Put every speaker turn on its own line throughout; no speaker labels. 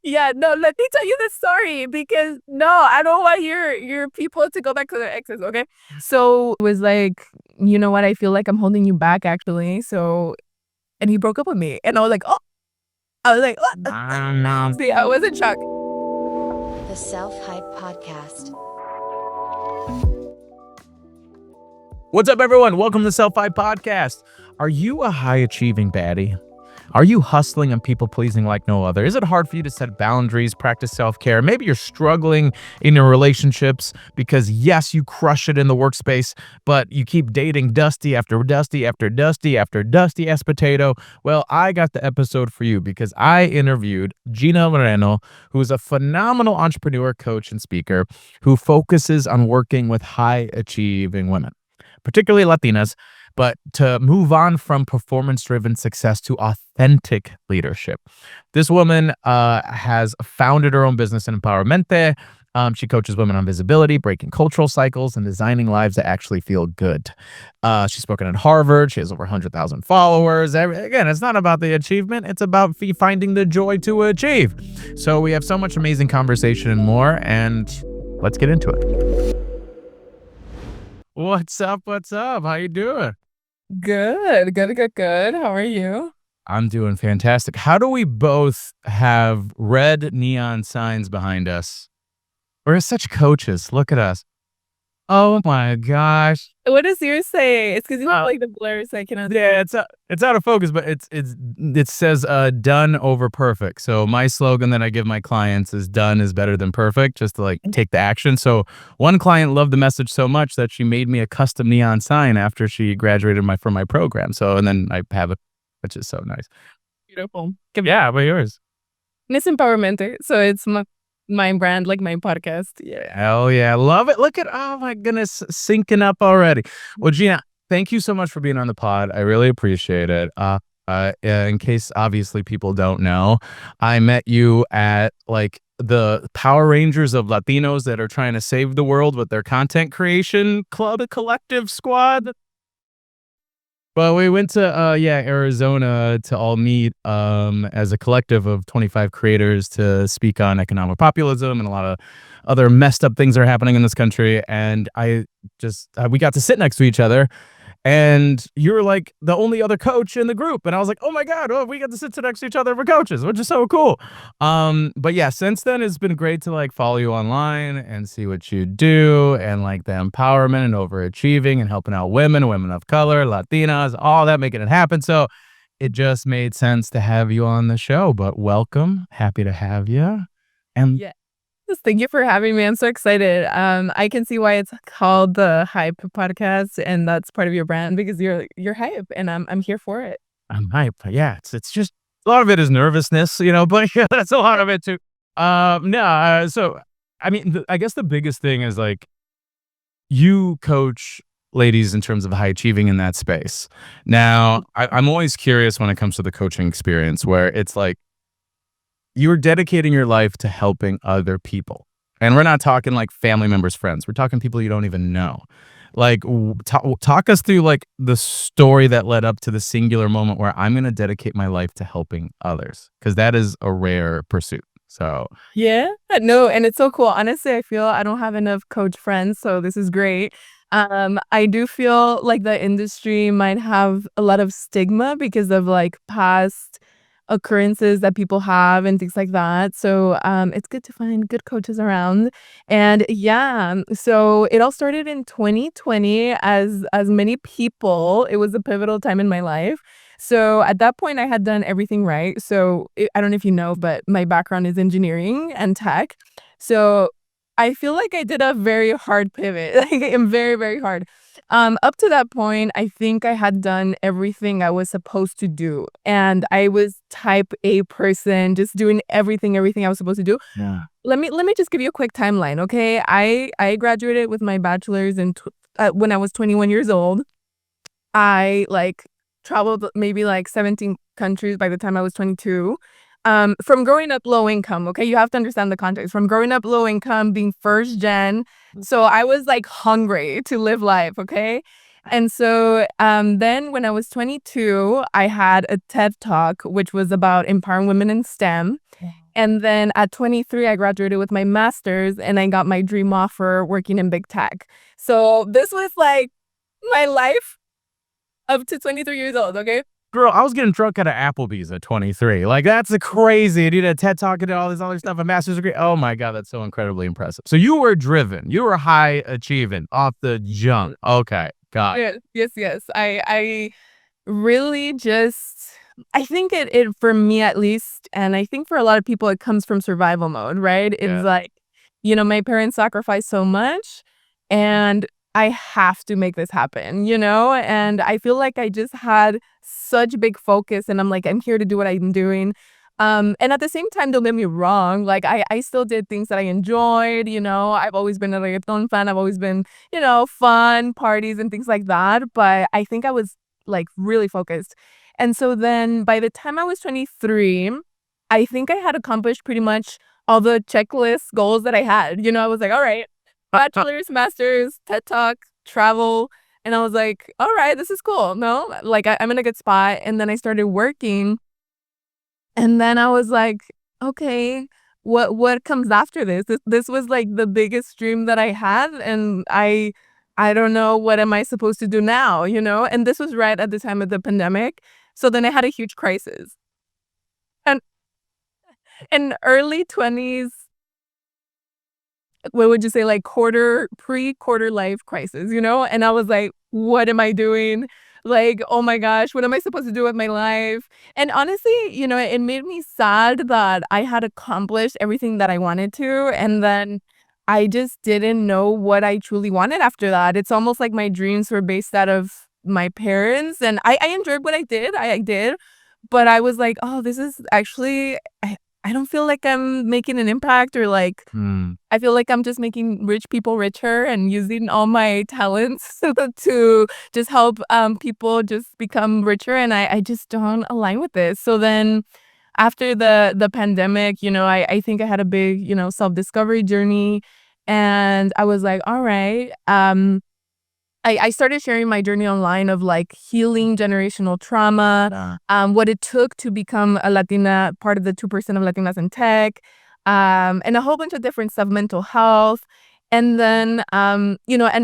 Yeah, no, let me tell you the story because no, I don't want your people to go back to their exes, okay? So it was like, you know what? I feel like I'm holding you back actually. So and he broke up with me. And I was like, oh, I was like, what?
No.
See, I was in shock.
The Self Hype Podcast.
What's up, everyone? Welcome to the Self Hype Podcast. Are you a high achieving baddie? Are you hustling and people pleasing like no other? Is it hard for you to set boundaries, practice self care? Maybe you're struggling in your relationships because, yes, you crush it in the workspace, but you keep dating dusty after dusty after dusty after dusty as potato. Well, I got the episode for you because I interviewed Gina Moreno, who is a phenomenal entrepreneur, coach, and speaker who focuses on working with high achieving women, particularly Latinas, but to move on from performance-driven success to authentic leadership. This woman has founded her own business in Empowermente. She coaches women on visibility, breaking cultural cycles, and designing lives that actually feel good. She's spoken at Harvard. She has over 100,000 followers. Again, it's not about the achievement. It's about finding the joy to achieve. So we have so much amazing conversation and more, and let's get into it. What's up? What's up? How you doing?
Good, good, good, good. How are you?
I'm doing fantastic. How do we both have red neon signs behind us? We're such coaches. Look at us. Oh my gosh.
What does yours say? It's because you have like the blur, so I cannot.
Yeah, it's out of focus, but it says done over perfect. So my slogan that I give my clients is done is better than perfect, just to like take the action. So one client loved the message so much that she made me a custom neon sign after she graduated from my program. So and then I have it, which is so nice.
Beautiful.
Yeah, but yours.
And it's empowerment, so it's my brand, like my podcast. Yeah.
Hell yeah. Love it. Look at, oh my goodness, syncing up already. Well, Gina, thank you so much for being on the pod. I really appreciate it. In case obviously people don't know, I met you at like the Power Rangers of Latinos that are trying to save the world with their content creation club, collective squad. Well, we went to Arizona to all meet as a collective of 25 creators to speak on economic populism and a lot of other messed up things that are happening in this country. And I just we got to sit next to each other, and you were like the only other coach in the group, and I was like, oh my god, we got to sit next to each other for coaches, which is so cool. But yeah, since then it's been great to like follow you online and see what you do, and like the empowerment and overachieving and helping out women of color, Latinas, all that, making it happen. So it just made sense to have you on the show. But welcome, happy to have you. And
Yeah. Just thank you for having me. I'm so excited. I can see why it's called the Hype Podcast, and that's part of your brand because you're hype, and I'm here for it.
I'm hype. Yeah, it's just a lot of it is nervousness, but yeah, that's a lot of it too. No, so I mean, I guess the biggest thing is like you coach ladies in terms of high achieving in that space. Now, I'm always curious when it comes to the coaching experience where it's like you're dedicating your life to helping other people. And we're not talking like family members, friends. We're talking people you don't even know. Like, talk us through like the story that led up to the singular moment where I'm going to dedicate my life to helping others, because that is a rare pursuit. So,
Yeah. No, and it's so cool. Honestly, I feel I don't have enough coach friends, so this is great. I do feel like the industry might have a lot of stigma because of like past occurrences that people have and things like that. So it's good to find good coaches around. And yeah, so it all started in 2020 as many people. It was a pivotal time in my life. So at that point, I had done everything right. So I don't know if you know, but my background is engineering and tech. So I feel like I did a very hard pivot. Like I'm very, very hard. Up to that point, I think I had done everything I was supposed to do. And I was type A person, just doing everything I was supposed to do.
yeah.
Let me just give you a quick timeline, okay? I graduated with my bachelor's when I was 21 years old. I like traveled maybe like 17 countries by the time I was 22. From growing up low income, okay, you have to understand the context. From growing up low income, being first gen, so I was like hungry to live life, okay. And so then when I was 22, I had a TED talk which was about empowering women in STEM. And then at 23, I graduated with my master's and I got my dream offer working in big tech. So this was like my life up to 23 years old, okay?
Girl, I was getting drunk at an Applebee's at 23. Like, that's a crazy. You did a TED Talk and did all this other stuff, a master's degree. Oh my God, that's so incredibly impressive. So you were driven. You were high achieving off the jump. Okay, got it.
Yes. I really just I think it for me at least, and I think for a lot of people it comes from survival mode, right?
Yeah.
It's like, my parents sacrificed so much and I have to make this happen, And I feel like I just had such big focus and I'm like, I'm here to do what I'm doing. And at the same time, don't get me wrong, like I still did things that I enjoyed, I've always been a reggaeton fan. I've always been, fun parties and things like that. But I think I was like really focused. And so then by the time I was 23, I think I had accomplished pretty much all the checklist goals that I had. I was like, all right, bachelor's, master's, TED Talk, travel. And I was like, all right, this is cool. No, like I'm in a good spot. And then I started working. And then I was like, okay, what comes after this? This was like the biggest dream that I had. And I don't know what am I supposed to do now, And this was right at the time of the pandemic. So then I had a huge crisis. And in early 20s, what would you say, like pre-quarter life crisis, And I was like, what am I doing? Like, oh my gosh, what am I supposed to do with my life? And honestly, it made me sad that I had accomplished everything that I wanted to. And then I just didn't know what I truly wanted after that. It's almost like my dreams were based out of my parents. And I enjoyed what I did. I did. But I was like, oh, this is actually, I don't feel like I'm making an impact or like, I feel like I'm just making rich people richer and using all my talents to just help people just become richer. And I just don't align with this. So then after the pandemic, I think I had a big, self-discovery journey. And I was like, all right. I started sharing my journey online of like healing generational trauma, what it took to become a Latina, part of the 2% of Latinas in tech, and a whole bunch of different stuff, mental health. And then, and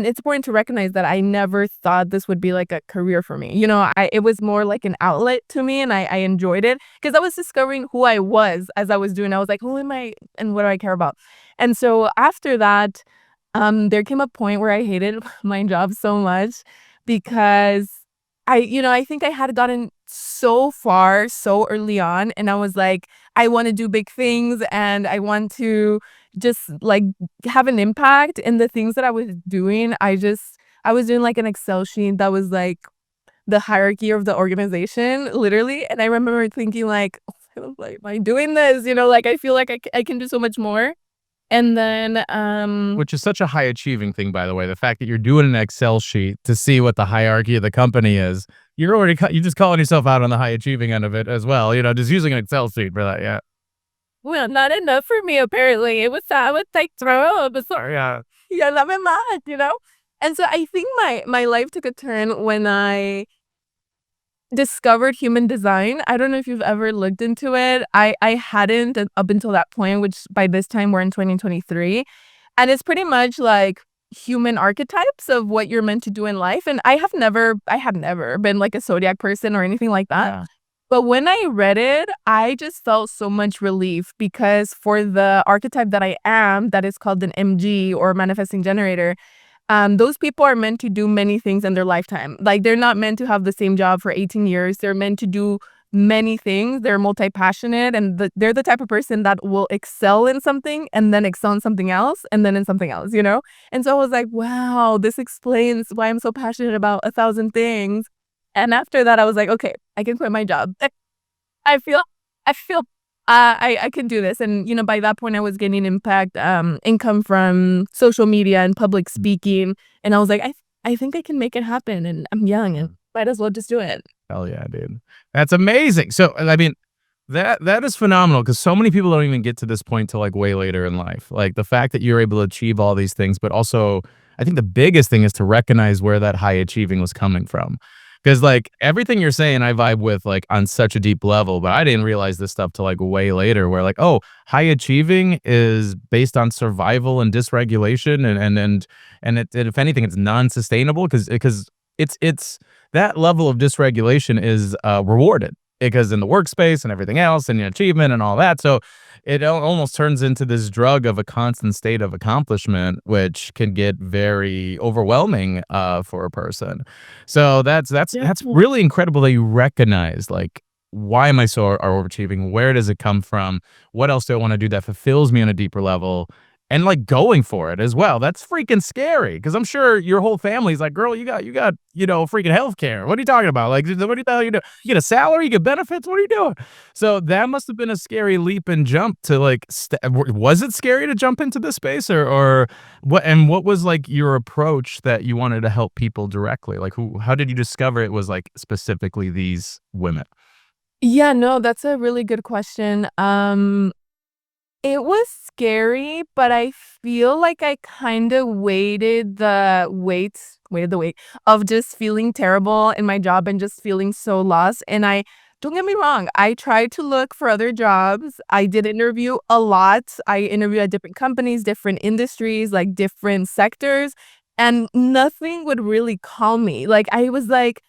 it's important to recognize that I never thought this would be like a career for me. It was more like an outlet to me and I enjoyed it because I was discovering who I was as I was doing. I was like, who am I and what do I care about? And so after that, there came a point where I hated my job so much because I think I had gotten so far so early on and I was like, I want to do big things and I want to just like have an impact in the things that I was doing. I was doing like an Excel sheet that was like the hierarchy of the organization, literally. And I remember thinking like, I was like, am I doing this? Like I feel like I can do so much more. And then,
Which is such a high achieving thing, by the way. The fact that you're doing an Excel sheet to see what the hierarchy of the company is, you're just calling yourself out on the high achieving end of it as well. Just using an Excel sheet for that. Yeah.
well, not enough for me, apparently. I would like throw up. So,
Yeah.
yeah, love it much. And so I think my life took a turn when I discovered human design. I don't know if you've ever looked into it. I hadn't up until that point, which by this time we're in 2023. And it's pretty much like human archetypes of what you're meant to do in life. And I have never been like a zodiac person or anything like that.
Yeah.
But when I read it, I just felt so much relief because for the archetype that I am, that is called an MG or manifesting generator, those people are meant to do many things in their lifetime. Like they're not meant to have the same job for 18 years. They're meant to do many things. They're multi-passionate and they're the type of person that will excel in something and then excel in something else and then in something else, And so I was like, wow, this explains why I'm so passionate about 1,000 things. And after that, I was like, okay, I can quit my job. I feel I can do this. And, by that point I was getting income from social media and public speaking. And I was like, I think I can make it happen. And I'm young and might as well just do it.
Hell yeah, dude. That's amazing. So, I mean, that is phenomenal because so many people don't even get to this point till like way later in life. Like the fact that you're able to achieve all these things, but also I think the biggest thing is to recognize where that high achieving was coming from. Because like everything you're saying, I vibe with like on such a deep level, but I didn't realize this stuff till like way later. Where like, oh, high achieving is based on survival and dysregulation, and if anything, it's non-sustainable because it's that level of dysregulation is rewarded because in the workspace and everything else and achievement and all that. So it almost turns into this drug of a constant state of accomplishment, which can get very overwhelming for a person. So that's
Yeah.
really incredible that you recognize like why am I so overachieving? Where does it come from? What else do I want to do that fulfills me on a deeper level? And like going for it as well. That's freaking scary because I'm sure your whole family's like, girl, you got freaking healthcare. What are you talking about? Like, what the hell you do? You get a salary, you get benefits. What are you doing? So that must have been a scary leap and jump to like. Was it scary to jump into this space, or what? And what was like your approach that you wanted to help people directly? Like, How did you discover it was like specifically these women?
Yeah, no, that's a really good question. It was scary, but I feel like I kinda waited the weight of just feeling terrible in my job and just feeling so lost, and I don't get me wrong, I tried to look for other jobs. I did interview a lot. I interviewed at different companies, different industries, like, different sectors, and nothing would really call me. Like, I was, like,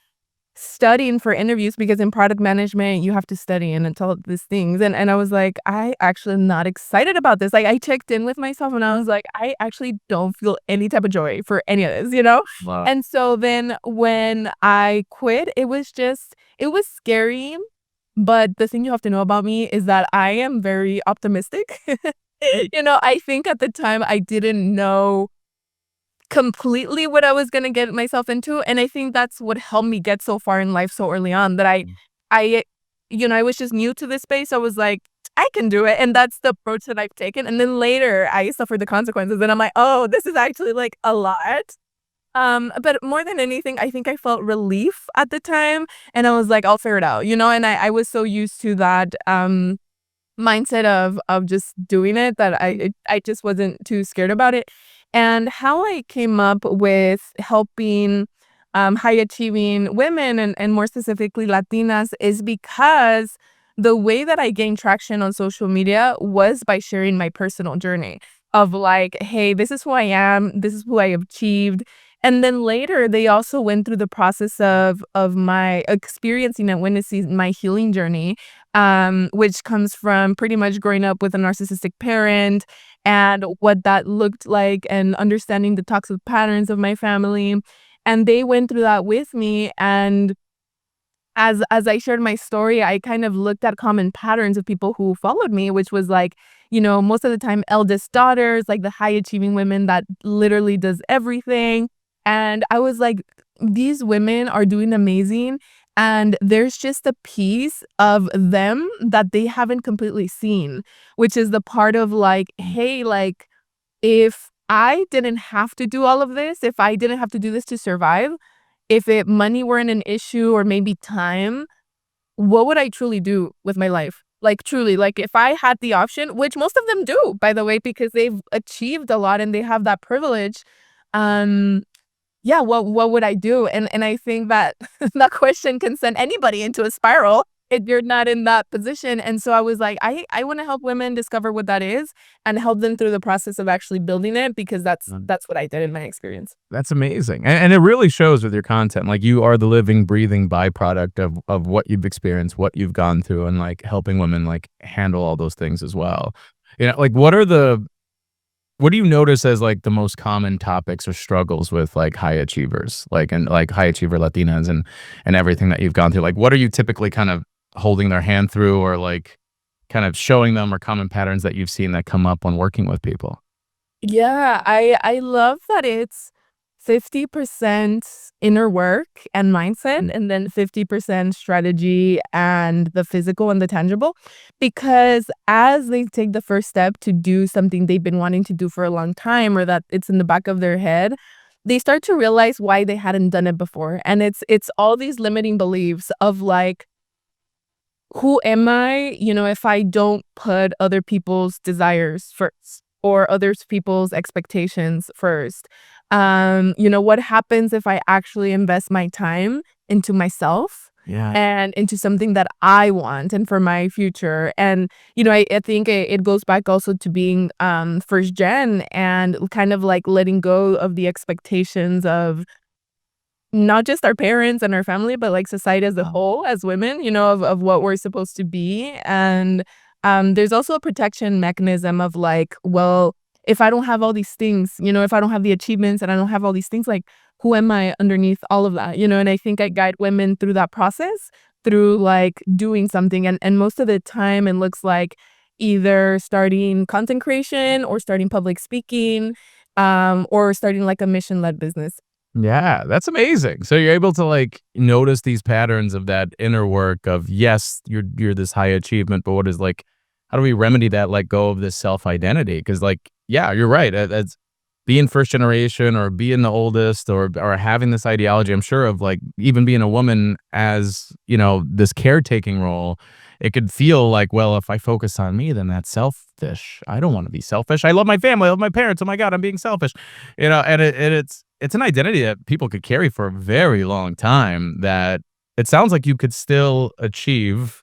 studying for interviews because in product management, you have to study and all these things, and I was like, "I actually am not excited about this." Like, I checked in with myself and I was like, "I actually don't feel any type of joy for any of this," you know?
Wow.
And so then when I quit, it was scary, but the thing you have to know about me is that I am very optimistic. You know, I think at the time I didn't know completely what I was gonna get myself into, and I think that's what helped me get so far in life so early on that I you know, I was just new to this space. I was like, "I can do it," and that's the approach that I've taken, and then later, I suffered the consequences, and I'm like, "Oh, this is actually, like, a lot." But more than anything, I think I felt relief at the time, and I was like, "I'll figure it out," you know, and I was so used to that, mindset of just doing it that I just wasn't too scared about it. And how I came up with helping, high achieving women and more specifically Latinas is because the way that I gained traction on social media was by sharing my personal journey of like, "Hey, this is who I am, this is who I have achieved." And then later, they also went through the process of my experiencing and witnessing my healing journey, which comes from pretty much growing up with a narcissistic parent and what that looked like and understanding the toxic patterns of my family. And they went through that with me. And as I shared my story, I kind of looked at common patterns of people who followed me, which was like, you know, most of the time eldest daughters, like the high achieving women that literally does everything. And I was like, these women are doing amazing. And there's just a piece of them that they haven't completely seen, which is the part of like, hey, like, if I didn't have to do all of this, if I didn't have to do this to survive, if it money weren't an issue or maybe time, what would I truly do with my life? Like, truly, like, if I had the option, which most of them do, by the way, because they've achieved a lot and they have that privilege, um, yeah, what would I do? And I think that that question can send anybody into a spiral if you're not in that position, and so I was like, I wanna help women discover what that is and help them through the process of actually building it because that's what I did in my experience.
That's amazing, and it really shows with your content. Like you are the living, breathing byproduct of what you've experienced, what you've gone through, and like helping women like handle all those things as well. You know, like what do you notice as like the most common topics or struggles with like high achievers, like and like high achiever Latinas and everything that you've gone through? Like, what are you typically kind of holding their hand through, or like kind of showing them, or common patterns that you've seen that come up when working with people?
Yeah, I love that it's 50% inner work and mindset, and then 50% strategy and the physical and the tangible. Because as they take the first step to do something they've been wanting to do for a long time or that it's in the back of their head, they start to realize why they hadn't done it before. And it's all these limiting beliefs of like, who am I, you know, if I don't put other people's desires first or others people's expectations first? What happens if I actually invest my time into myself
Yeah.
and into something that I want and for my future. And, I think it goes back also to being first gen and kind of like letting go of the expectations of not just our parents and our family, but like society as a whole, as women, of what we're supposed to be. And there's also a protection mechanism of like, well, if I don't have all these things, if I don't have the achievements and I don't have all these things, like, who am I underneath all of that? And I think I guide women through that process through like doing something. And most of the time, it looks like either starting content creation or starting public speaking, or starting like a mission led business.
Yeah, that's amazing. So you're able to like notice these patterns of that inner work of yes, you're this high achievement, but what is like how do we remedy that, let go of this self-identity? Because like, yeah, you're right. As being first generation or being the oldest or having this ideology, I'm sure of like even being a woman as, this caretaking role, it could feel like, well, if I focus on me, then that's selfish. I don't want to be selfish. I love my family, I love my parents. Oh my God, I'm being selfish. And it's an identity that people could carry for a very long time that it sounds like you could still achieve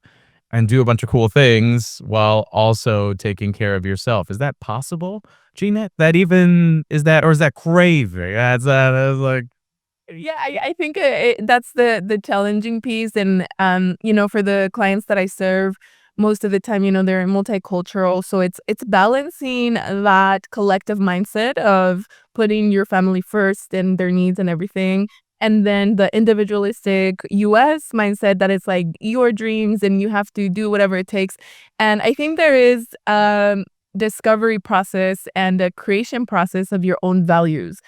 and do a bunch of cool things while also taking care of yourself. Is that possible, Gina? That even is that or is that crazy? That's like
Yeah, I think that's the challenging piece, and for the clients that I serve, most of the time, they're multicultural, so it's balancing that collective mindset of putting your family first and their needs and everything, and then the individualistic U.S. mindset that it's like your dreams and you have to do whatever it takes, and I think there is discovery process and a creation process of your own values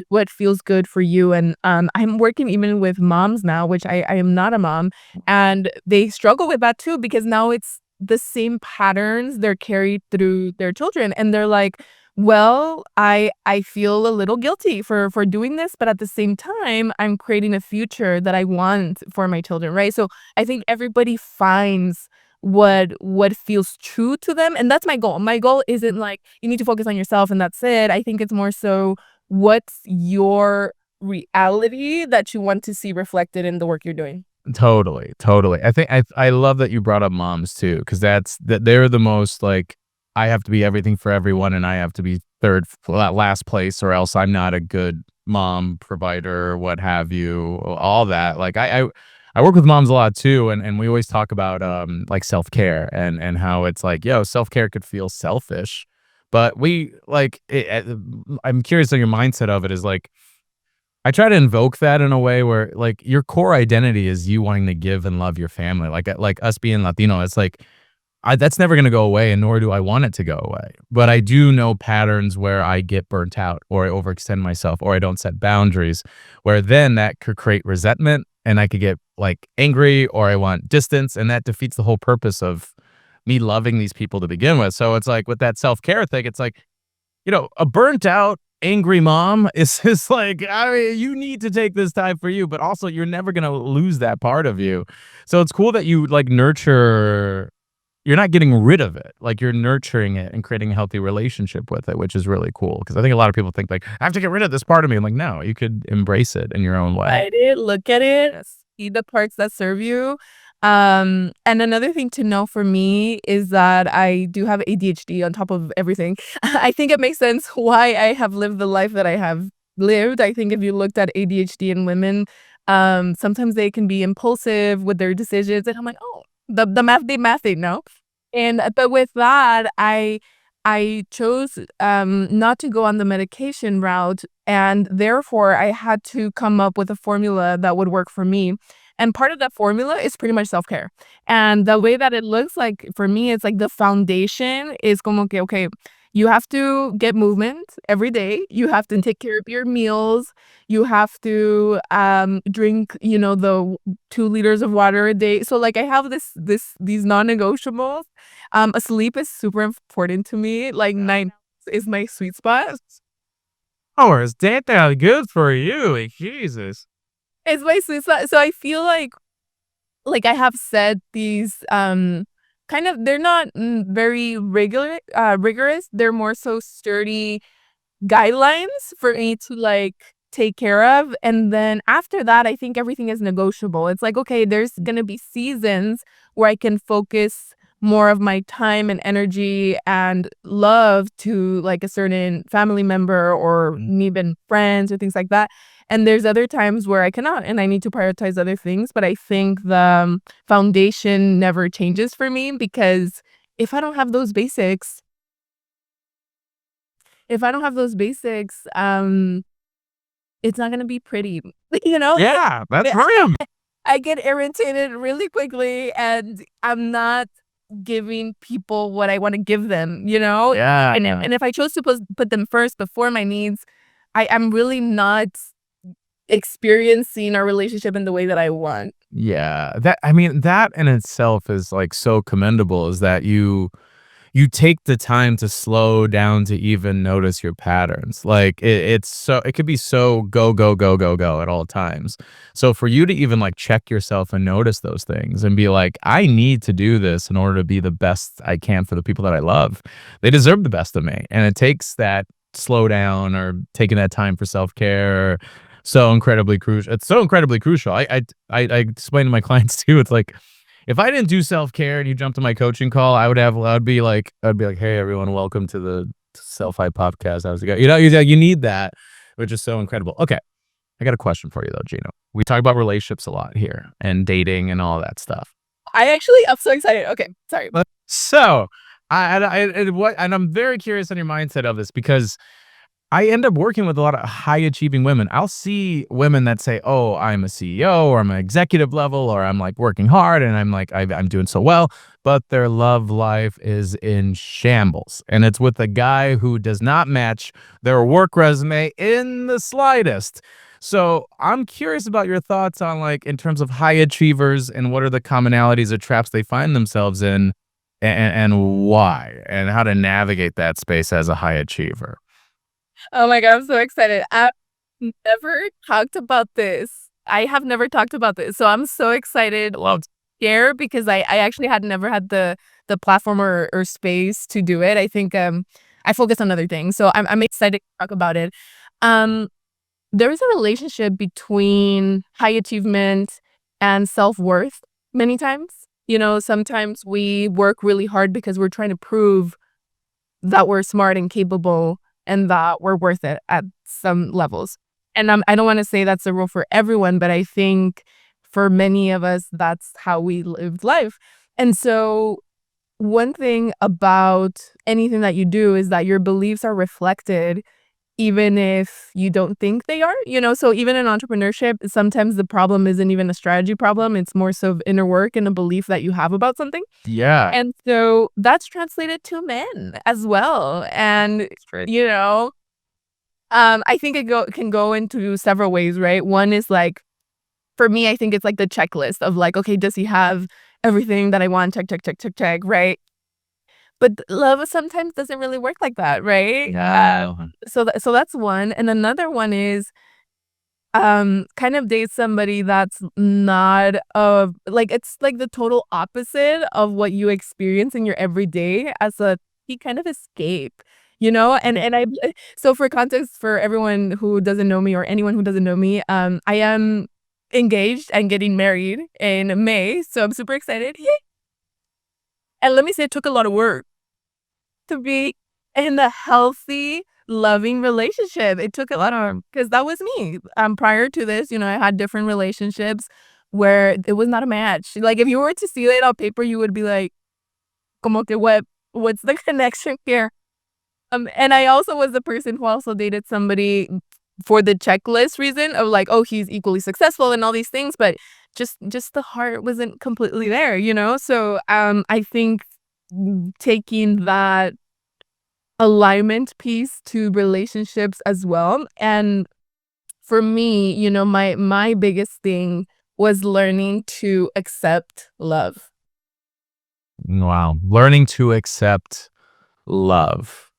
what feels good for you. And I'm working even with moms now, which I am not a mom, and they struggle with that too because now it's the same patterns they're carried through their children, and they're like, well, I feel a little guilty for doing this, but at the same time, I'm creating a future that I want for my children, right? So I think everybody finds what feels true to them, and that's my goal. My goal isn't like you need to focus on yourself and that's it. I think it's more so what's your reality that you want to see reflected in the work you're doing?
totally, totally. I think I love that you brought up moms too, because they're the most like I have to be everything for everyone, and I have to be last place, or else I'm not a good mom, provider, what have you, all that. Like I work with moms a lot too, and we always talk about like self care and how it's like yo self care could feel selfish, but we like I'm curious on your mindset of it is like I try to invoke that in a way where, like, your core identity is you wanting to give and love your family. Like us being Latino, it's like that's never gonna go away, and nor do I want it to go away. But I do know patterns where I get burnt out, or I overextend myself, or I don't set boundaries, where then that could create resentment, and I could get like angry, or I want distance, and that defeats the whole purpose of me loving these people to begin with. So it's like with that self care thing, it's like a burnt out, angry mom is just like, I mean, you need to take this time for you, but also you're never gonna lose that part of you. So it's cool that you like nurture. You're not getting rid of it. Like you're nurturing it and creating a healthy relationship with it, which is really cool. Because I think a lot of people think like, I have to get rid of this part of me. I'm like, no, you could embrace it in your own way.
Write it, look at it, see the parts that serve you. And another thing to know for me is that I do have ADHD on top of everything. I think it makes sense why I have lived the life that I have lived. I think if you looked at ADHD in women, sometimes they can be impulsive with their decisions, and I'm like, oh, the math they know. And but with that, I chose not to go on the medication route, and therefore I had to come up with a formula that would work for me. And part of that formula is pretty much self care. And the way that it looks like for me, it's like the foundation is como que okay. You have to get movement every day. You have to take care of your meals. You have to drink, the 2 liters of water a day. So like I have these non-negotiables. Sleep is super important to me. Like 9 is my sweet spot.
Oh, is that good for you? Like, Jesus.
It's my sweet spot. So I feel like I have set these kind of they're not very rigorous. They're more so sturdy guidelines for me to like take care of. And then after that, I think everything is negotiable. It's like, okay, there's going to be seasons where I can focus more of my time and energy and love to like a certain family member or even friends or things like that. And there's other times where I cannot and I need to prioritize other things. But I think the foundation never changes for me because if I don't have those basics, if I don't have those basics, it's not gonna be pretty. You know?
Yeah, that's
I
right.
I get irritated really quickly, and I'm not giving people what I wanna give them, you know?
Yeah.
And if I chose to put them first before my needs, I'm really not experiencing our relationship in the way that I want.
Yeah. That in itself is like so commendable is that you take the time to slow down to even notice your patterns. Like it could be so go, go, go, go, go at all times. So for you to even like check yourself and notice those things and be like, I need to do this in order to be the best I can for the people that I love. They deserve the best of me. And it takes that slow down or taking that time for self-care. So incredibly crucial. It's so incredibly crucial. I explain to my clients too. It's like if I didn't do self-care and you jumped to my coaching call, I'd be like, "Hey, everyone, welcome to the Self-Hype podcast. How's it going?" You need that, which is so incredible. Okay, I got a question for you though, Gino. We talk about relationships a lot here and dating and all that stuff.
I'm so excited. Okay, sorry.
So, and I'm very curious on your mindset of this because I end up working with a lot of high achieving women. I'll see women that say, "Oh, I'm a CEO or I'm an executive level or I'm like working hard and I'm like I'm doing so well," but their love life is in shambles, and it's with a guy who does not match their work resume in the slightest. So I'm curious about your thoughts on like in terms of high achievers and what are the commonalities or traps they find themselves in, and why, and how to navigate that space as a high achiever.
Oh my God, I'm so excited. I've never talked about this. I have never talked about this. So I'm so excited
Love.
share because I actually had never had the platform or space to do it. I think I focus on other things. So I'm excited to talk about it. Um there is a relationship between high achievement and self-worth many times. You know, sometimes we work really hard because we're trying to prove that we're smart and capable and that we're worth it at some levels. And I don't want to say that's a rule for everyone, but I think for many of us, that's how we lived life. And so, one thing about anything that you do is that your beliefs are reflected even if you don't think they are, you know? So even in entrepreneurship, sometimes the problem isn't even a strategy problem. It's more so of inner work and a belief that you have about something.
Yeah.
And so that's translated to men as well. And,
Great.
you know, I think can go into several ways, right? One is like, for me, I think it's like the checklist of like, okay, does he have everything that I want? Check, check, check, check, check, right? But love sometimes doesn't really work like that, right?
Yeah.
So that's one. And another one is kind of date somebody that's not like it's like the total opposite of what you experience in your everyday as a he kind of escape, you know? And I so for context for everyone who doesn't know me or anyone who doesn't know me, I am engaged and getting married in May, so I'm super excited. Yay. And let me say it took a lot of work to be in a healthy, loving relationship. It took a lot of because that was me. Prior to this, you know, I had different relationships where it was not a match. Like if you were to see it on paper, you would be like, "Como que what's the connection here?" And I also was the person who also dated somebody for the checklist reason of like, oh, he's equally successful and all these things, but just the heart wasn't completely there, you know? So I think taking that alignment piece to relationships as well. And for me, you know, my biggest thing was learning to accept love.
Wow. Learning to accept love.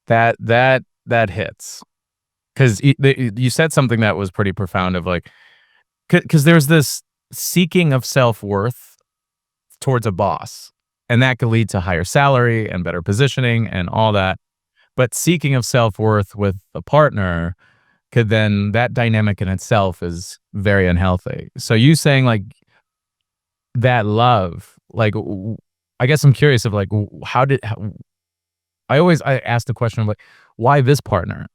That hits. Because you said something that was pretty profound of like, because there's this seeking of self-worth towards a boss, and that could lead to higher salary and better positioning and all that. But seeking of self-worth with a partner could then that dynamic in itself is very unhealthy. So you saying like that love, like I guess I'm curious of like I ask the question of like why this partner?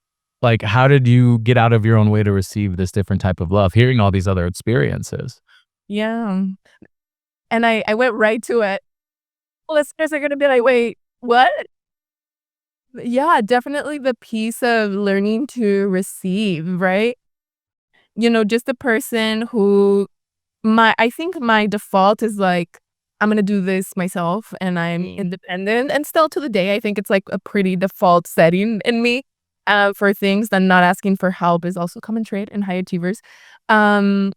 Like how did you get out of your own way to receive this different type of love, hearing all these other experiences?
Yeah. And I went right to it. Listeners are gonna be like, "Wait, what?" Yeah, definitely the piece of learning to receive, right? Just the person who I think my default is like, I'm gonna do this myself and I'm independent. And still to the day, I think it's like a pretty default setting in me for things. Then not asking for help is also a common trait in high achievers. Um,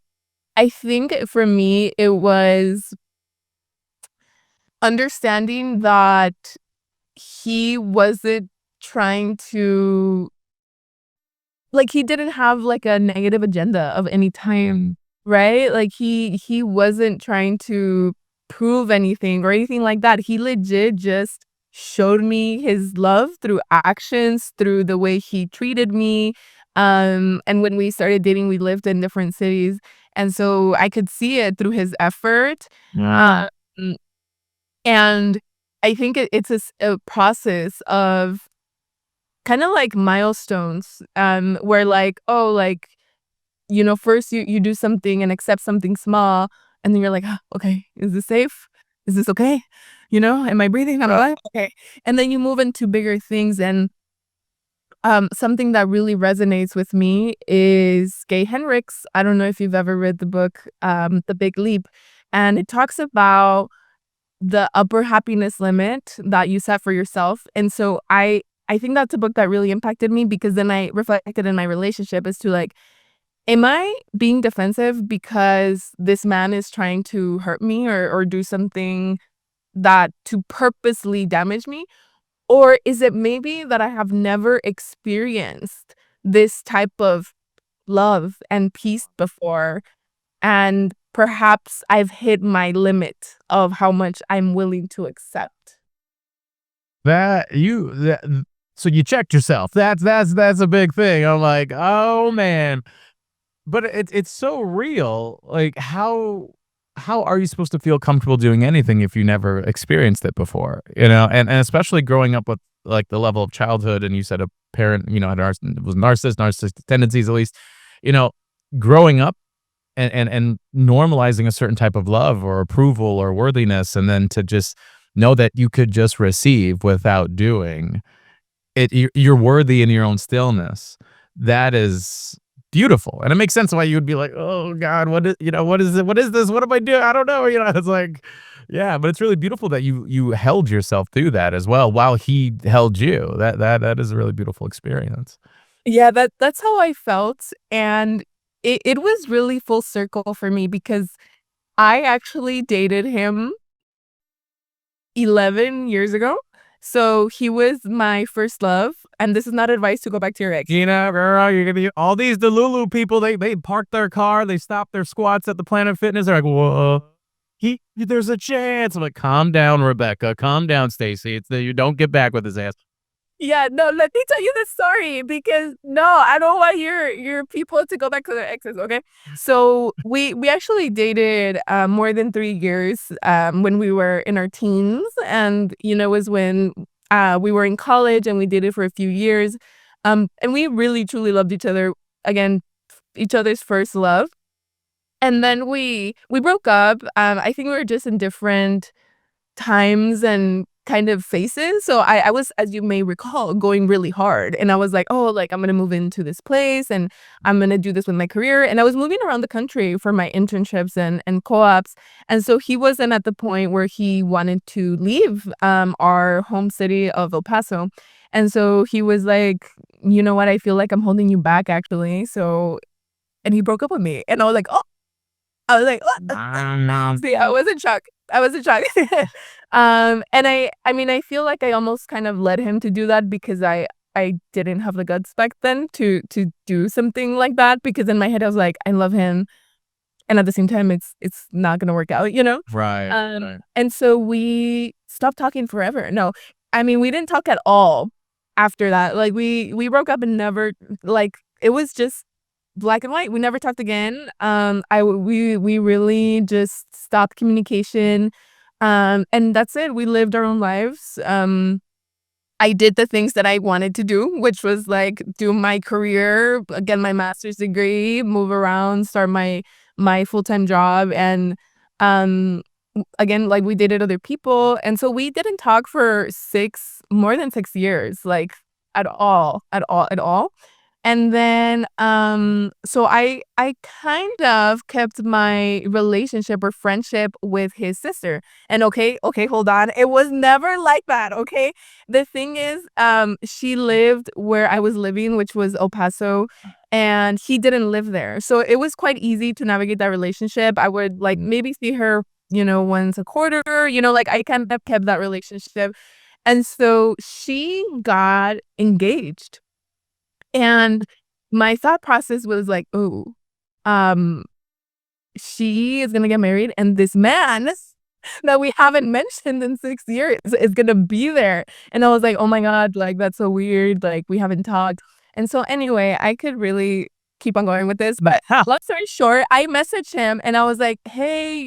I think for me, it was understanding that he wasn't trying to like, he didn't have, like, a negative agenda of any time, right? Like, he wasn't trying to prove anything or anything like that. He legit just showed me his love through actions, through the way he treated me, and when we started dating, we lived in different cities, and so I could see it through his effort,
Yeah.
um, and I think it's a process of kinda like milestones, where like, oh, like, first you do something and accept something small, and then you're like, Okay, is this safe? Is this okay? Am I breathing? Am I alive? Okay." And then you move into bigger things, and, something that really resonates with me is Gay Henrik's. I don't know if you've ever read the book, The Big Leap, and it talks about the upper happiness limit that you set for yourself. And so I think that's a book that really impacted me because then I reflected in my relationship as to like, am I being defensive because this man is trying to hurt me or do something that to purposely damage me? Or is it maybe that I have never experienced this type of love and peace before? And perhaps I've hit my limit of how much I'm willing to accept.
So you checked yourself. That's a big thing. I'm like, "Oh, man." But it's so real. Like, how are you supposed to feel comfortable doing anything if you never experienced it before? And especially growing up with, like, the level of childhood, and you said a parent, had was narcissistic tendencies at least, you know, growing up and normalizing a certain type of love or approval or worthiness, and then to just know that you could just receive without doing it. You're worthy in your own stillness. That is beautiful, and it makes sense why you would be like, "Oh God, what is it? What is this? What am I doing? I don't know." It's like, yeah, but it's really beautiful that you held yourself through that as well while he held you. That is a really beautiful experience.
Yeah, that's how I felt, and it was really full circle for me because I actually dated him 11 years ago. So he was my first love, and this is not advice to go back to your ex.
Gina, girl, you're gonna all these Delulu people. They park their car, they stop their squats at the Planet Fitness. They're like, "Whoa, there's a chance." I'm like, "Calm down, Rebecca. Calm down, Stacy. You don't get back with his ass."
Yeah, no, let me tell you the story because no, I don't want your people to go back to their exes, okay? So we actually dated more than 3 years when we were in our teens, and it was when we were in college and we dated for a few years, and we really truly loved each other. Again, each other's first love, and then we broke up. I think we were just in different times and kind of phases. So I was, as you may recall, going really hard. And I was like, oh, like I'm gonna move into this place and I'm gonna do this with my career. And I was moving around the country for my internships and co-ops. And so he wasn't at the point where he wanted to leave our home city of El Paso. And so he was like, you know what, I feel like I'm holding you back actually. So and he broke up with me. And I was like, oh, I was like, "What?"
No.
See, I was in shock. I was in shock. And I mean, I feel like I almost kind of led him to do that because I didn't have the guts back then to do something like that because in my head I was like, I love him, and at the same time it's not gonna work out, you know?
Right. Right.
And so we stopped talking forever. No, I mean, we didn't talk at all after that. Like we broke up and never like it was just black and white. We never talked again. We really just stopped communication. And that's it. We lived our own lives. I did the things that I wanted to do, which was like do my career, get my master's degree, move around, start my full-time job. And um again, like we dated other people. And so we didn't talk for more than 6 years, like at all, at all, at all. And then so I kind of kept my relationship or friendship with his sister. And okay, hold on. It was never like that, okay? The thing is, she lived where I was living, which was El Paso, and he didn't live there. So it was quite easy to navigate that relationship. I would like maybe see her, once a quarter, like I kind of kept that relationship. And so she got engaged. And my thought process was like, "Oh, um, she is gonna get married, and this man that we haven't mentioned in 6 years is gonna be there." And I was like, "Oh my god, like, that's so weird, like, we haven't talked." And so anyway, I could really keep on going with this, but long story short, I messaged him and I was like, "Hey,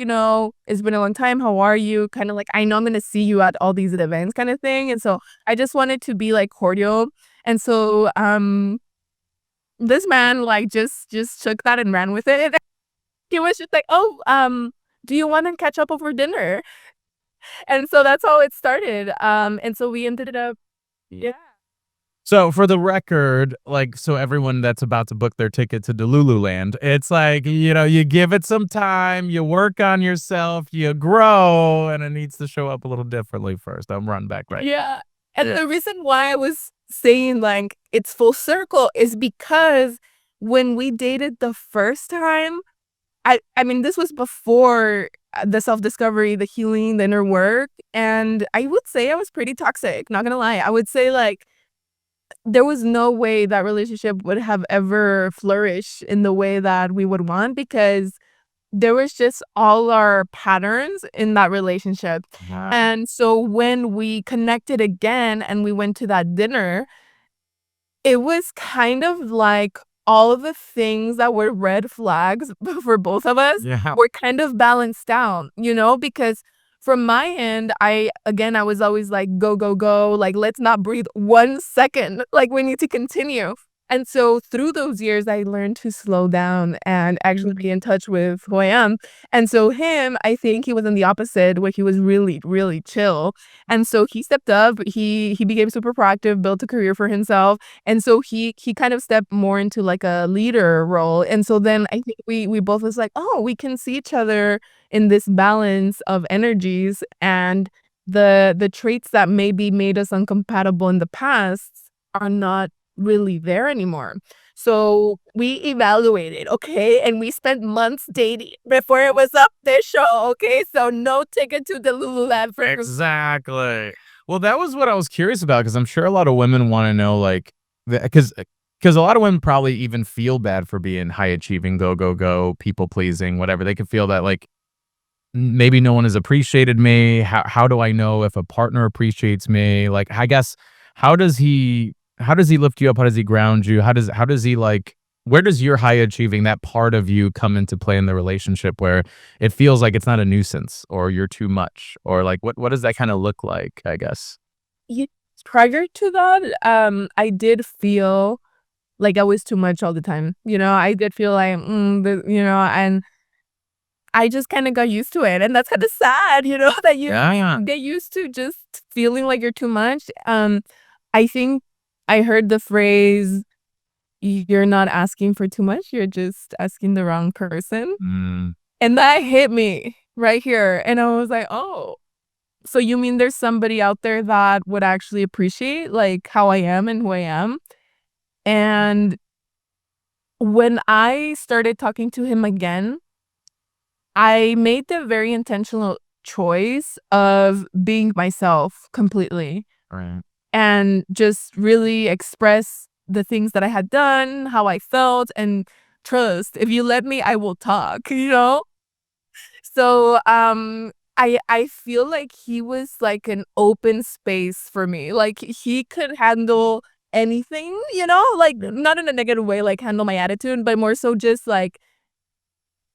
it's been a long time. How are you?" Kinda like, "I know I'm gonna see you at all these events," kinda thing. And so I just wanted to be, like, cordial. And so, this man, like, just took that and ran with it. He was just like, "Oh, do you wanna catch up over dinner?" And so that's how it started, and so we ended up yeah.
So for the record, like, so everyone that's about to book their ticket to Delululand, it's like, you give it some time, you work on yourself, you grow, and it needs to show up a little differently first. I'm running back right.
Yeah, and the reason why I was saying, like, it's full circle is because when we dated the first time, I mean, this was before, the self-discovery, the healing, the inner work, and I would say I was pretty toxic, not gonna lie. I would say, like, there was no way that relationship would have ever flourished in the way that we would want because there was just all our patterns in that relationship. And so when we connected again and we went to that dinner, it was kind of like all of the things that were red flags for both of us
Yeah.
were kind of balanced out, because from my end, I was always like, go, go, go. Like, let's not breathe 1 second. Like, we need to continue. And so through those years, I learned to slow down and actually be in touch with who I am. And so him, I think he was in the opposite, where he was really, really chill. And so he stepped up. He became super proactive, built a career for himself. And so he kind of stepped more into like a leader role. And so then I think we both was like, oh, we can see each other in this balance of energies, and the traits that maybe made us incompatible in the past are not really there anymore. So we evaluated, okay, and we spent months dating before it was official, okay? So no ticket to the Lululemon.
Exactly. Well, that was what I was curious about because I'm sure a lot of women want to know, like, because a lot of women probably even feel bad for being high achieving, go, go, go, people pleasing, whatever. They could feel that, like, maybe no one has appreciated me. How do I know if a partner appreciates me? Like, I guess, how does he lift you up? How does he ground you? How does he, like, where does your high achieving, that part of you, come into play in the relationship where it feels like it's not a nuisance or you're too much, or like what does that kind of look like, I guess?
Ye Prior to that, I did feel like I was too much all the time. I did feel like, and I just kinda got used to it, and that's kinda sad, that you
Yeah, yeah.
get used to just feeling like you're too much. I think I heard the phrase, "You're not asking for too much, you're just asking the wrong person."
Mm,
And that hit me right here, and I was like, "Oh, so you mean there's somebody out there that would actually appreciate, like, how I am and who I am?" And when I started talking to him again, I made the very intentional choice of being myself completely
right.
and just really express the things that I had done, how I felt, and trust. If you let me, I will talk. So, I feel like he was like an open space for me. Like he could handle anything, like not in a negative way, like handle my attitude, but more so just like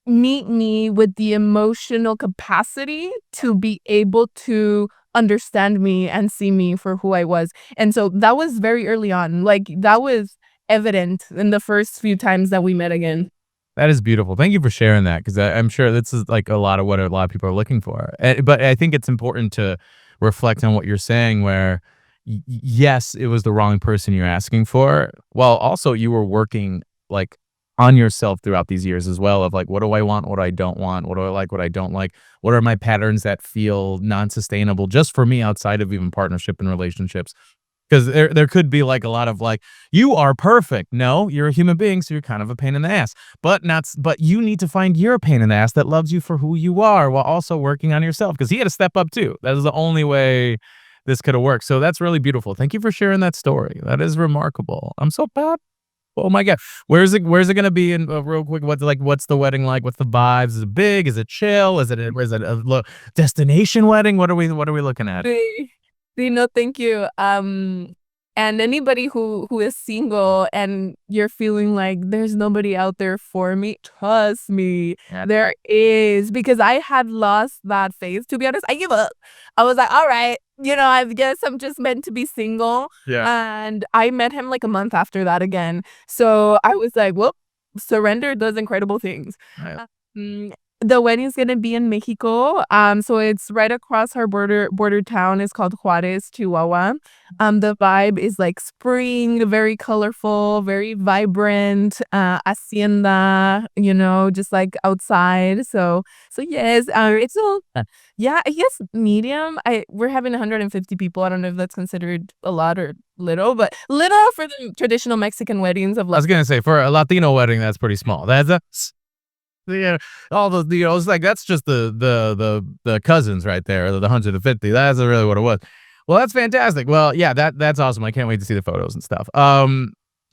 meet me with the emotional capacity to be able to understand me and see me for who I was. And so that was very early on. Like that was evident in the first few times that we met again.
That is beautiful. Thank you for sharing that because I'm sure this is like a lot of what a lot of people are looking for. But I think it's important to reflect on what you're saying, where yes, it was the wrong person you're asking for, while also you were working like on yourself throughout these years as well. Of like, what do I want? What I don't want? What do I like? What I don't like? What are my patterns that feel non-sustainable just for me outside of even partnership and relationships? Because there could be like a lot of like, you are perfect. No, you're a human being, so you're kind of a pain in the ass. But you need to find your pain in the ass that loves you for who you are while also working on yourself. Because he had to step up too. That is the only way this could have worked. So that's really beautiful. Thank you for sharing that story. That is remarkable. I'm so proud. Oh my god, where's it gonna be? In real quick, what's the wedding like? What's the vibes? Is it big? Is it chill? Is it a destination wedding? What are we looking at?
Sí, sí, no, thank you. And anybody who is single and you're feeling like there's nobody out there for me, trust me,
Yeah.
there is. Because I had lost that phase. To be honest, I give up. I was like, all right, I guess I'm just meant to be single.
Yeah.
And I met him like a month after that again. So I was like, well, surrender does incredible things.
Right.
Um, the wedding's gonna be in Mexico. So it's right across our border town. It's called Juarez, Chihuahua. The vibe is like spring, very colorful, very vibrant, hacienda, just like outside. So yes, it's all yeah, I guess medium. We're having 150 people. I don't know if that's considered a lot or little, but little for the traditional Mexican weddings of
I was
like.
gonna say for a Latino wedding, that's pretty small. That's a yeah, all the it's like that's just the cousins right there, the 150. That's really what it was. Well, that's fantastic. Well, yeah, that's awesome. I can't wait to see the photos and stuff.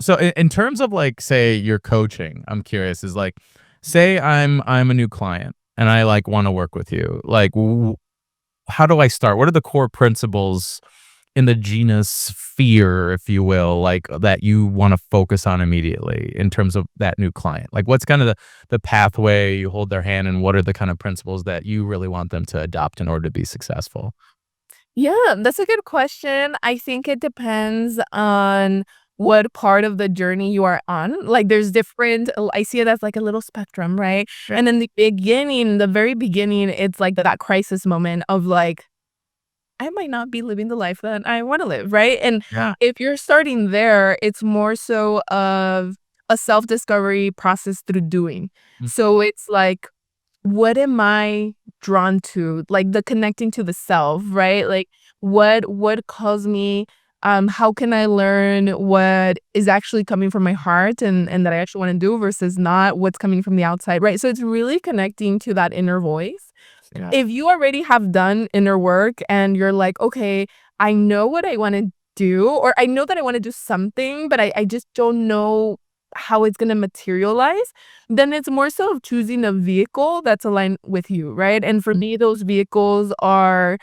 So in terms of like, say you're coaching, I'm curious. Is like, say I'm a new client and I like want to work with you. Like, how do I start? What are the core principles in the Gina sphere, if you will, like that you want to focus on immediately in terms of that new client? Like what's kind of the pathway you hold their hand and what are the kind of principles that you really want them to adopt in order to be successful?
Yeah, that's a good question. I think it depends on what part of the journey you are on. Like there's different I see it as like a little spectrum, right?
Sure.
And in the very beginning, it's like that crisis moment of like I might not be living the life that I want to live, right? And
Yeah.
if you're starting there, it's more so of a self-discovery process through doing.
Mm.
So it's like what am I drawn to? Like the connecting to the self, right? Like what calls me? How can I learn what is actually coming from my heart and that I actually want to do versus not what's coming from the outside, right? So it's really connecting to that inner voice.
Yeah.
If you already have done inner work and you're like, okay, I know what I want to do, or I know that I want to do something, but I just don't know how it's going to materialize, then it's more so of choosing a vehicle that's aligned with you, right? And for me, those vehicles are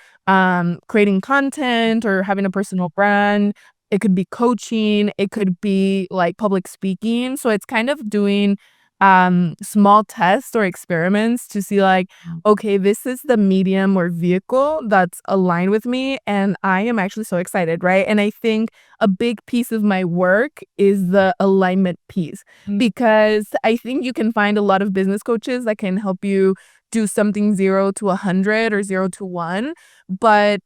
creating content or having a personal brand. It could be coaching, it could be like public speaking. So it's kind of doing small tests or experiments to see like okay, this is the medium or vehicle that's aligned with me and I am actually so excited, right? And I think a big piece of my work is the alignment piece because I think you can find a lot of business coaches that can help you do something 0 to 100 or 0 to 1, but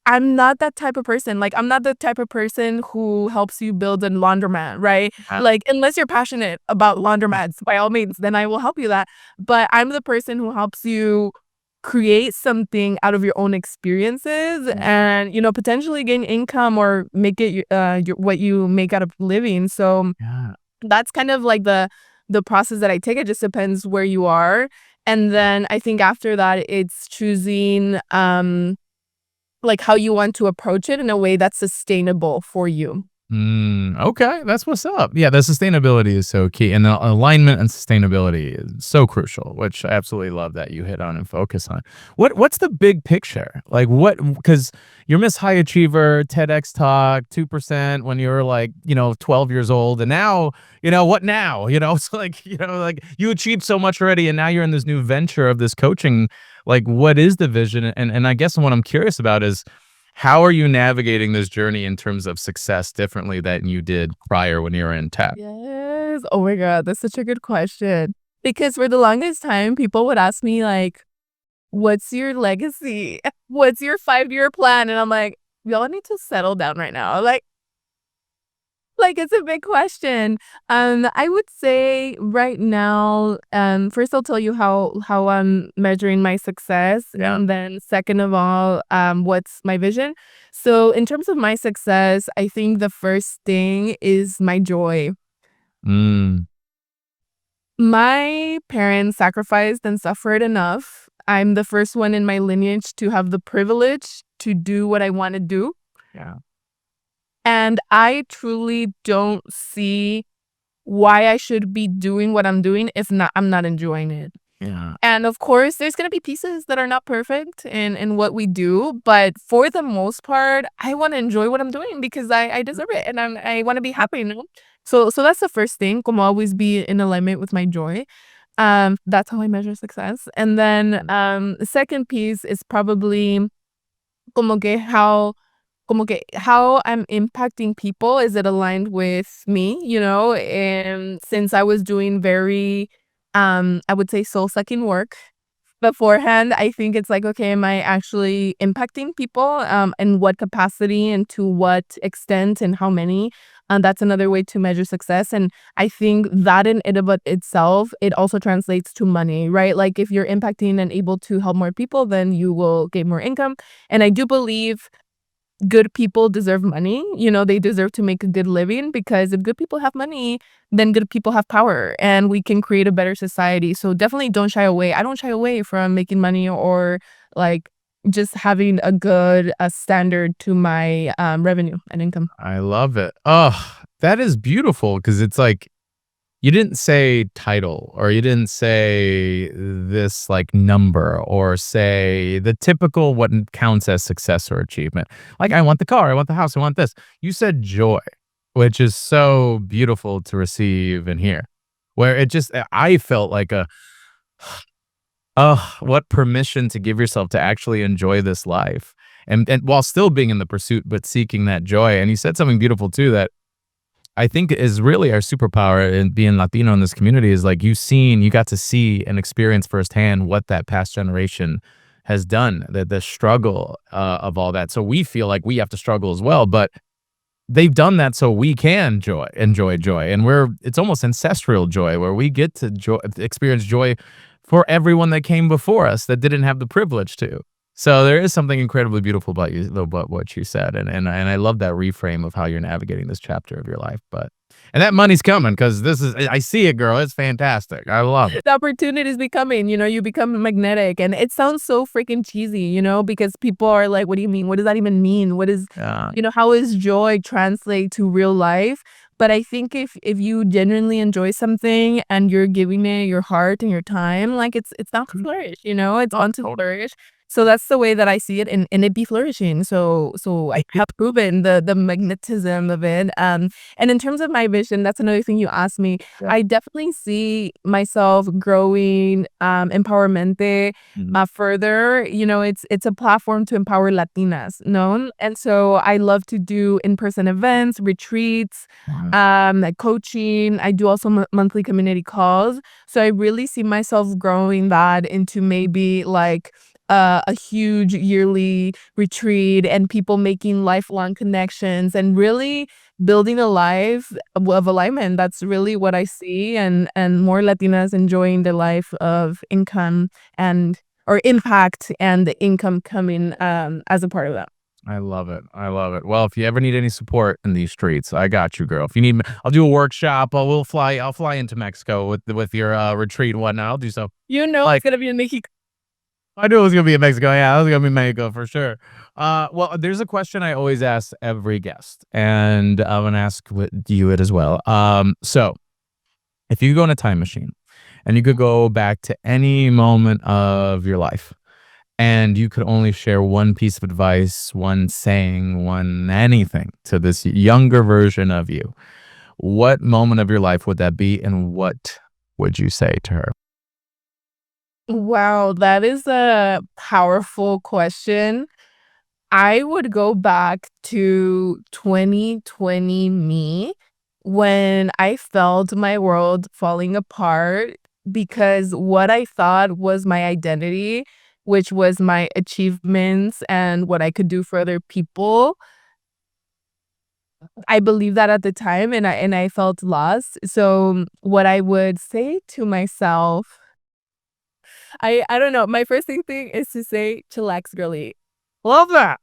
I'm not that type of person. Like, I'm not the type of person who helps you build a laundromat, right? Like, unless you're passionate about laundromats, by all means, then I will help you that. But I'm the person who helps you create something out of your own experiences and, potentially gain income or make it what you make out of living. So
Yeah.
that's kind of like the process that I take. It just depends where you are. And then I think after that, it's choosing like how you want to approach it in a way that's sustainable for you.
Okay, that's what's up. Yeah, the sustainability is so key, and the alignment and sustainability is so crucial, which I absolutely love that you hit on and focus on. What's the big picture? Like, what? Because you're Miss High Achiever, TEDx talk, 2% when you were like, 12 years old, and now, what now? It's like, like you achieved so much already, and now you're in this new venture of this coaching. Like, what is the vision? And I guess what I'm curious about is, how are you navigating this journey in terms of success differently than you did prior when you were in tech?
Yes. Oh my god, that's such a good question. Because for the longest time, people would ask me like, "What's your legacy? What's your 5-year plan?" And I'm like, "Y'all need to settle down right now." Like, it's a big question. I would say right now, first I'll tell you how I'm measuring my success,
Yeah.
and then second of all, what's my vision. So in terms of my success, I think the first thing is my joy.
Mm,
My parents sacrificed and suffered enough. I'm the first one in my lineage to have the privilege to do what I want to do.
yeah.
And I truly don't see why I should be doing what I'm doing if not I'm not enjoying it.
Yeah.
And of course, there's gonna be pieces that are not perfect in what we do, but for the most part, I wanna enjoy what I'm doing because I deserve it and I wanna be happy, you know? So that's the first thing, como always be in alignment with my joy. That's how I measure success. And then the second piece is probably como que how I'm impacting people, is it aligned with me, you know? And since I was doing very, I would say soul-sucking work beforehand, I think it's like, okay, am I actually impacting people? In what capacity and to what extent and how many? That's another way to measure success. And I think that in it about itself, it also translates to money, right? Like if you're impacting and able to help more people, then you will get more income. And I do believe good people deserve money. You know, they deserve to make a good living because if good people have money, then good people have power and we can create a better society. So definitely don't shy away. I don't shy away from making money or like just having a standard to my revenue and income.
I love it. Oh, that is beautiful because it's like you didn't say title or you didn't say this like number or say the typical what counts as success or achievement. Like, I want the car, I want the house, I want this. You said joy, which is so beautiful to receive and hear. Where it just, I felt like oh, what permission to give yourself to actually enjoy this life. And while still being in the pursuit, but seeking that joy. And you said something beautiful too that I think is really our superpower in being Latino in this community is like you got to see and experience firsthand what that past generation has done, the struggle of all that. So we feel like we have to struggle as well, but they've done that so we can enjoy joy, and it's almost ancestral joy where we get to experience joy for everyone that came before us that didn't have the privilege to. So there is something incredibly beautiful about about what you said, and I love that reframe of how you're navigating this chapter of your life. And that money's coming because I see it, girl. It's fantastic. I love it.
The opportunities becoming, you know, you become magnetic and it sounds so freaking cheesy, you know, because people are like, what do you mean? What does that even mean? What is,
Yeah.
you know, how is joy translate to real life? But I think if you genuinely enjoy something and you're giving it your heart and your time, like it's bound to flourish, you know, it's bound to flourish. So that's the way that I see it, and it be flourishing. So I have proven the magnetism of it. And in terms of my vision, that's another thing you asked me.
Yeah.
I definitely see myself growing empowermente
Mhm.
further. You know, it's a platform to empower Latinas, no? And so I love to do in-person events, retreats,
Wow.
like coaching. I do also monthly community calls. So I really see myself growing that into maybe like a huge yearly retreat and people making lifelong connections and really building a life of alignment. That's really what I see, and more Latinas enjoying the life of income and or impact and the income coming as a part of that.
I love it. I love it. Well, if you ever need any support in these streets, I got you, girl. If you need me, I'll do a workshop. I'll fly into Mexico with your retreat and whatnot. I'll do so.
You know, it's
Like,
gonna be in Mexico.
I knew it was gonna be in Mexico. Yeah, it was gonna be Mexico for sure. Well, there's a question I always ask every guest, and I'm gonna ask you it as well. So if you could go in a time machine and you could go back to any moment of your life, and you could only share one piece of advice, one saying, one anything to this younger version of you, what moment of your life would that be, and what would you say to her?
Wow, that is a powerful question. I would go back to 2020 me when I felt my world falling apart because what I thought was my identity, which was my achievements and what I could do for other people, I believed that at the time and I felt lost. So what I would say to myself, I don't know, my first thing is to say chillax girly.
Love that.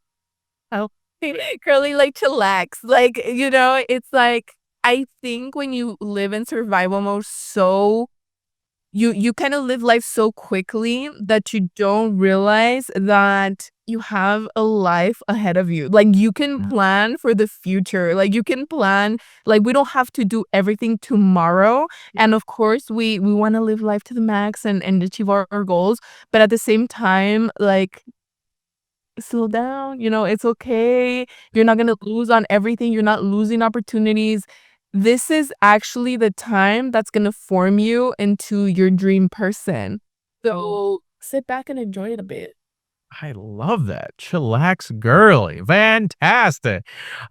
Oh, curly, like, chillax. Like, it's like, I think when you live in survival mode you kinda live life so quickly that you don't realize that you have a life ahead of you. Like, you can plan for the future. Like, you can plan like, we don't have to do everything tomorrow, and of course, we wanna live life to the max and achieve our goals, but at the same time, like, slow down, it's okay. You're not gonna lose on everything. You're not losing opportunities. This is actually the time that's gonna form you into your dream person. So sit back and enjoy it a bit.
I love that. Chillax girly. Fantastic.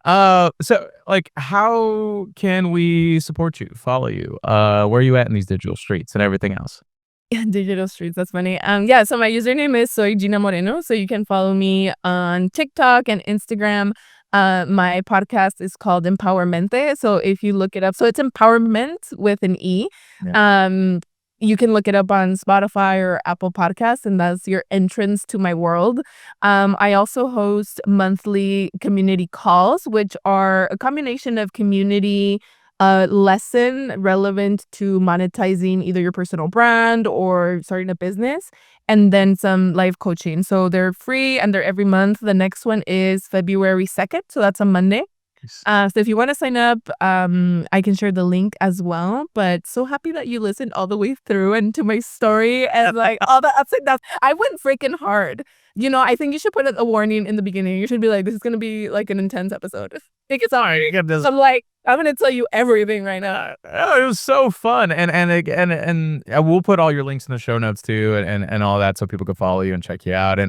So like how can we support you, follow you? Where are you at in these digital streets and everything else?
Yeah, digital streets, that's funny. Yeah, so my username is soy Gina Moreno, so you can follow me on TikTok and Instagram. My podcast is called Empowermente, so if you look it up, so it's empowerment with an E.
Yeah.
You can look it up on Spotify or Apple Podcasts, and that's your entrance to my world. I also host monthly community calls, which are a combination of community lesson relevant to monetizing either your personal brand or starting a business, and then some live coaching. So they're free and they're every month. The next one is February 2nd, so that's a Monday.
Nice.
So if you want to sign up, I can share the link as well. But so happy that you listened all the way through and to my story and like all the ups and downs. I went freaking hard. I think you should put a warning in the beginning. You should be like, this is gonna be like an intense episode. I think it's all right. I'm like, I'm gonna tell you everything right now.
Oh, it was so fun, and we'll put all your links in the show notes too, and all that, so people can follow you and check you out.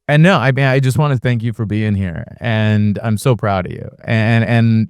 And no, I mean, I just want to thank you for being here, and I'm so proud of you. And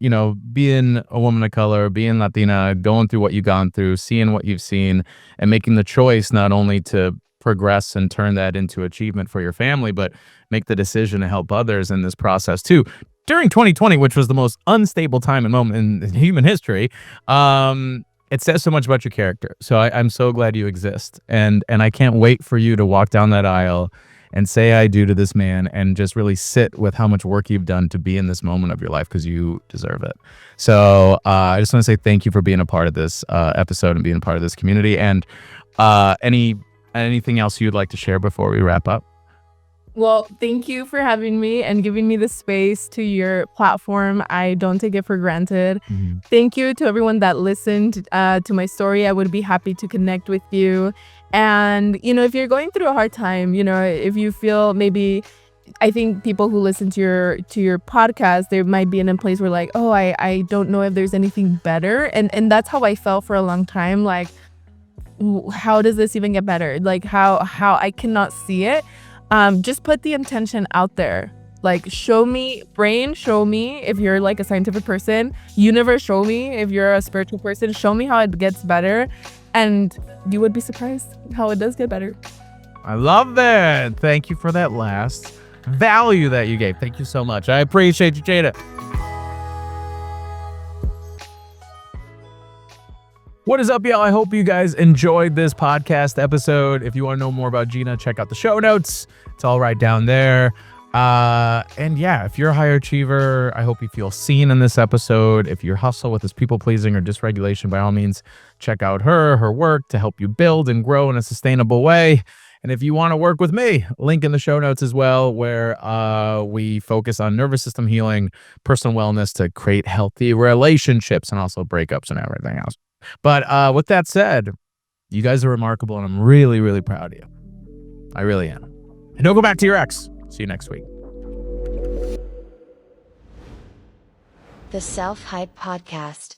being a woman of color, being Latina, going through what you've gone through, seeing what you've seen, and making the choice not only to progress and turn that into achievement for your family, but make the decision to help others in this process too. During 2020, which was the most unstable time and moment in human history, it says so much about your character. So I'm so glad you exist, and I can't wait for you to walk down that aisle and say I do to this man and just really sit with how much work you've done to be in this moment of your life, because you deserve it. So I just want to say thank you for being a part of this episode and being a part of this community. And anything else you'd like to share before we wrap up?
Well, thank you for having me and giving me the space to your platform. I don't take it for granted.
Mm-hmm.
Thank you to everyone that listened to my story. I would be happy to connect with you. And, if you're going through a hard time, if you feel maybe, I think people who listen to your podcast, they might be in a place where like, oh, I don't know if there's anything better. And that's how I felt for a long time. Like, how does this even get better? Like how I cannot see it. Just put the intention out there. Like, show me, brain, show me if you're like a scientific person. Universe, show me if you're a spiritual person. Show me how it gets better. And you would be surprised how it does get better.
I love that. Thank you for that last value that you gave. Thank you so much. I appreciate you, Jada. What is up, y'all? I hope you guys enjoyed this podcast episode. If you want to know more about Gina, check out the show notes. It's all right down there. And yeah, if you're a high achiever, I hope you feel seen in this episode. If you hustle with this people pleasing or dysregulation, by all means, check out her work to help you build and grow in a sustainable way. And if you want to work with me, link in the show notes as well, where we focus on nervous system healing, personal wellness to create healthy relationships and also breakups and everything else. But with that said, you guys are remarkable, and I'm really, really proud of you. I really am. And don't go back to your ex. See you next week.
The Self Hype Podcast.